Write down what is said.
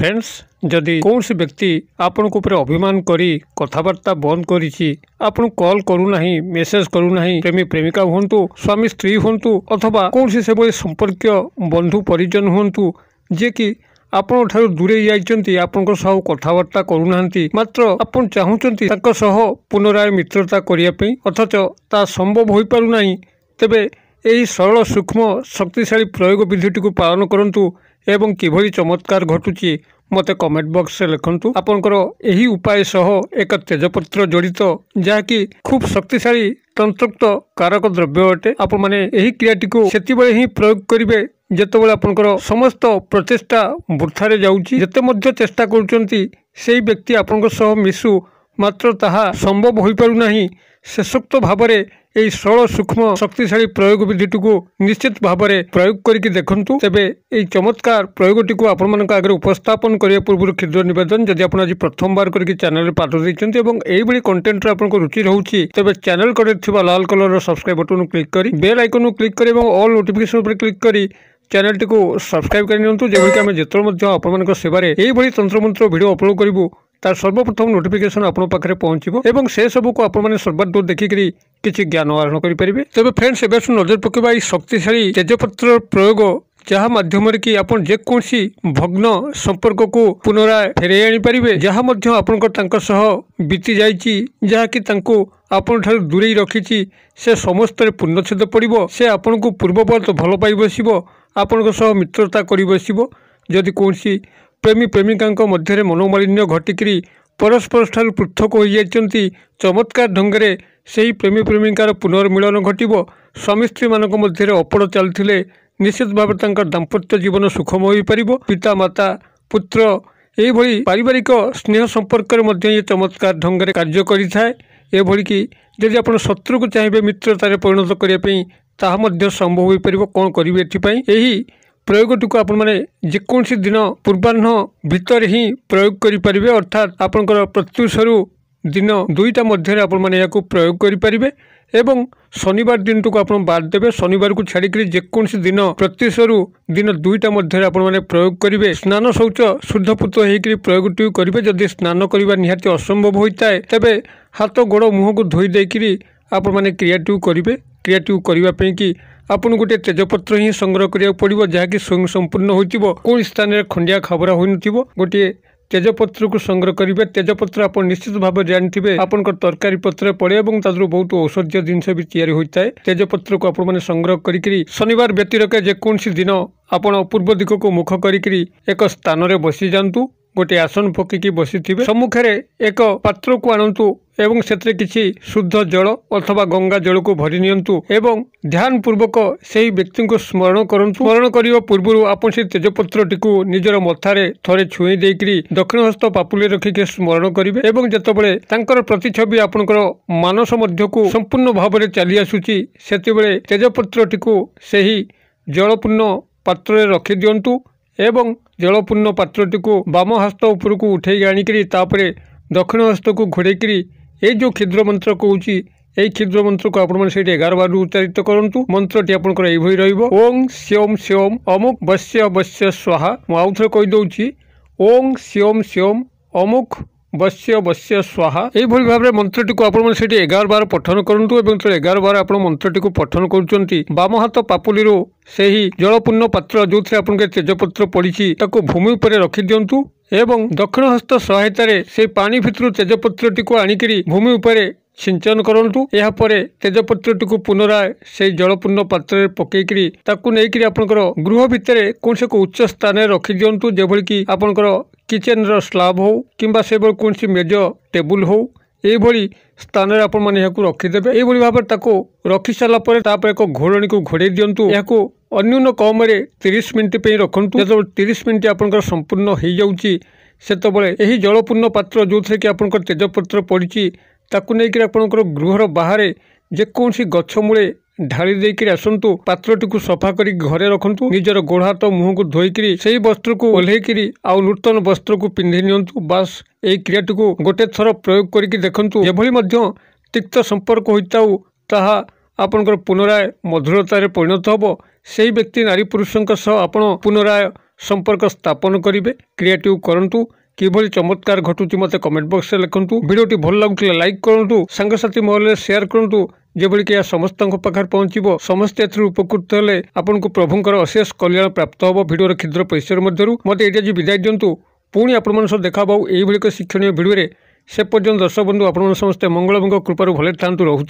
Friends जदि कौन व्यक्ति आपण ऊपर अभिमान करी कथबार्ता बंद करिछि आपण कॉल करूना मेसेज करूना प्रेमी प्रेमिका हूँ स्वामी स्त्री हूँ अथवा कौन से भाई संपर्क बंधु परिजन हूँ जे कि आपण ठारू दूरे जाइछन्ति आपनकर सह कथबार्ता करूना मात्र आपण चाहूचन्ति ताको सह पुनराय मित्रता करिया पई अथच ता संभव होई पारु नाही तेबे एही सरल सूक्ष्म शक्तिशाली प्रयोग विधिटी को पालन करंतु एवं किभली चमत्कार घटुची मते कमेंट बॉक्स से लिखंतु। आपनकर एही उपाय सह एक तेजपत्र जड़ित जहाँकि खूब शक्तिशाली तंत्रोक्त कारक द्रव्य अटे। आपण माने एही क्रियाटी को सेति बेले ही प्रयोग करिवे जेतेबेले आपनकर समस्त प्रचेष्टा वृथारे जाउची। जेते मध्ये चेष्टा करूचंती सेही व्यक्ति आपनकर सह मिसु मात्र ताहा संभव होई पारु नाही। शेषोक्त भावरे एही सरल सूक्ष्म शक्तिशाली प्रयोग विधिटी को निश्चित भावरे प्रयोग करके देखंतु। तेबे एही चमत्कार प्रयोगटी को आपण मानक आगे उपस्थापन करिया पूर्व क्षुद्र निवेदन जदि आपण आज प्रथम बार करके चैनल रे पाठ दैछन्ती एवं एही बडी कंटेंट रे आपनको रुचि रहउची तेबे चैनल करे थिबा लाल कलर रो सब्सक्राइब बटन क्लिक करी बेल आइकन क्लिक करी एवं ऑल नोटिफिकेशन पर क्लिक करी चैनल टी को सब्सक्राइब कर नियंतु जेबोली आमे जेतरो मध्ये आपण मानक सेवारे एही बडी तंत्र मंत्र वीडियो अपलोड करिवु तार सर्वप्रथम नोटिफिकेशन आपण पाखरे पहुंचीबो एवं से सब को आपण माने सर्वदूर देखिकरी किछि ज्ञान आहरण करि परिबे। तबे फ्रेंड्स एबे नजर पकेबा ई शक्तिशाली तेजपत्र प्रयोग जहाँ माध्यम कि आपण जेकोसी भग्न संपर्क को पुनराय फेरे आनी पारिबे जहाँ मध्य आपनकर तांको सह बीती जाइछि जहाँ कि तांको आपण ठार दूरे रखिछि से समस्त रे पूर्णछेद पड़िबो से आपण को पूर्ववत भल पाइ बसिबो आपनकर सह मित्रता करि बसिबो। जदि कोनसी प्रेमी प्रेमिका मध्य मनोमालिन्य घटिकी परस्पर ठार पृथक हो जाइछन्ति चमत्कार ढंगरे सेही प्रेमी प्रेमिकार पुनर्मिलन घटिबो। स्वामी स्त्री मानक मध्य अपड़ चलथिले निश्चित भाव तांकर दाम्पत्य जीवन सुखमय होई परिबो। पिता माता पुत्र एही भली पारिवारिक स्नेह संपर्क मध्य ये चमत्कार ढंगरे कार्य करिथाय। एभली कि जदि आपण शत्रु को चाहिए मित्रतार परिणत करिया पई ताहा मध्य संभव होई परिबो। कोन करिवे एथिपई एही प्रयोगटी को आपण माने जेकोसी दिन पूर्वाह्न भितर ही प्रयोग करि परिबे अर्थात आपनकर प्रत्युषरु दिन दुईटा मध्य आपण माने याको प्रयोग करि परिबे एवं शनिवार दिन को आपण बाद देबे। शनिवार को छाड़ी जेकोसी दिन प्रत्युषरु दिन दुईटा मध्य आपण माने प्रयोग करिवे। स्नान शौच शुद्धपुत होइकरी प्रयोगटी करिवे। जदि स्नान करिवा निहाती असंभव होइताय तबे हाथ गोड़ मुह को धोई देकिरी आपण माने क्रियाटी करिवे। क्रियाटी करिवा पई कि आपन गोटे तेजपत्र ही संग्रह करिया पड़िबो जहाँकि स्वयं संपूर्ण होइतिबो कोन स्थान रे खंडिया खबरा होइनथिबो। गोटे तेजपत्र को संग्रह करिवे। तेजपत्र आपन निश्चित भाव जानिथिबे आपनकर तरकारी पत्र पड़े एवं तादरु बहुत औषधीय जिनस भी तैयारी होइताय। तेजपत्र को आपण माने संग्रह करिकरी शनिवार व्यतिरेक जेकोसी दिन आपण पूर्व दिक को मुख करिकरी एक स्थान रे बसी जांतु। गोटे आसन पकिकी बसीथिबे सम्मुखरे एक पात्र को आणंतु एवं सेत्रे किछि शुद्ध जल अथवा गंगा जल को भरी नियंतु एवं ध्यान पूर्वक सेही व्यक्ति को स्मरण करंतु। स्मरण करिवा पूर्वरु आपण से तेजपत्रटी को निजर मथारे थरे छुई देकरी दक्षिण हस्त पापुले रखिके स्मरण करिवे एवं जेतेबेले तांकर प्रतिछवि आपनकर मानस मध्य को संपूर्ण भावरे चली आसुची सेतेबेले तेजपत्रटी को सेही जलपूर्ण पात्रे रखि दियंतु एवं जलपूर्ण पात्रटी को बाम हस्त ऊपर को उठे आनिकरी तापरे दक्षिण हस्त को घोड़ेकरी ये जो क्षुद्र मंत्र कहूची यही क्षुद्र मंत्र को आपण से 11 बार उच्चारित करंतु। मंत्रटी आपनकर एई भई रहइबो ओं स्योम स्योम अमुक वस्य वस्य स्वाहा। मु आउथरे कहि दउची ओं स्योम स्योम अमुक वस्य वस्य स्वाहा। एई भली भाबरे मंत्रटी को आपण से 11 बार पठन करंतु एवं 11 बार आपण मंत्रटी को पठन करूचंती बाम हाथ पापुलीरो सेही जलपूर्ण पात्र जोथरे आपनके तेजपत्र पड़िछि ताको भूमि ऊपर रखि दियंतु एवं दक्षिण हस्त सहायता से पानी भितर तेजपत्रटी को आनिकरी भूमि ऊपर सिंचन करंतु। या परे तेजपत्रटी को पुनराय से जलपूर्ण पात्र पकेकरी ताकू नेकरी आपनकर गृह भितर कोन से उच्च स्थान रे रखि दियंतु जेभली कि आपनकर किचन रो स्लैब हो किंबा से कोन सी मेज टेबुल हो एई भली स्थान रे आपण माने याकू रखि देबे। एई भली भाबरे ताको रखि साला परे तापर एक घोड़णी को घोड़े दियंतु। याकू अन्यून कम रे 30 मिनिट पे रखंतु। जब 30 मिनिट आपनकर संपूर्ण हो जाउची सेतबेले एही जलपूर्ण पात्र जोथरे कि आपनकर तेजपत्र पड़िछि ताकू नेकरी आपनकर गृहर बाहरे जेकोसी गछ मूले ढाली देकरी आसंतु। पात्रटी को सफा करी घरे रखंतु। निजर गोड़ हाथ मुह को धोईकरी सेही वस्त्र को ओल्हेकरी आउ नूतन वस्त्र को पिंधि नियंतु। बास एही क्रियाटी को गोटे थर प्रयोग करिकि देखंतु जेभली मध्य तिक्त संपर्क होइताउ ताहा आपनकर पुनराय मधुरतारे परिणत हबो। सेही व्यक्ति नारी पुरुषंक सह आपण पुनराय संपर्क स्थापन करेंगे क्रिएटिव करूँ किभली चमत्कार घटुची मते कमेंट बॉक्स में लिखंतु वीडियोटी भल लगुले लाइक करूँ सांगसाथी महल शेयर करूँ जेभली कि समस्त पाखे पहुँचो समस्ते उपकृत हेले आपन को प्रभुंर अशेष कल्याण प्राप्त हम भिडियो क्षुद्र परिसर मध्य मत ये विदाय दिंतु पुणी आपण देखा यही शिक्षणीय भिडियो से पर्यंत दर्शक बंधु आपण समस्ते मंगल कृपार भले था रोचे।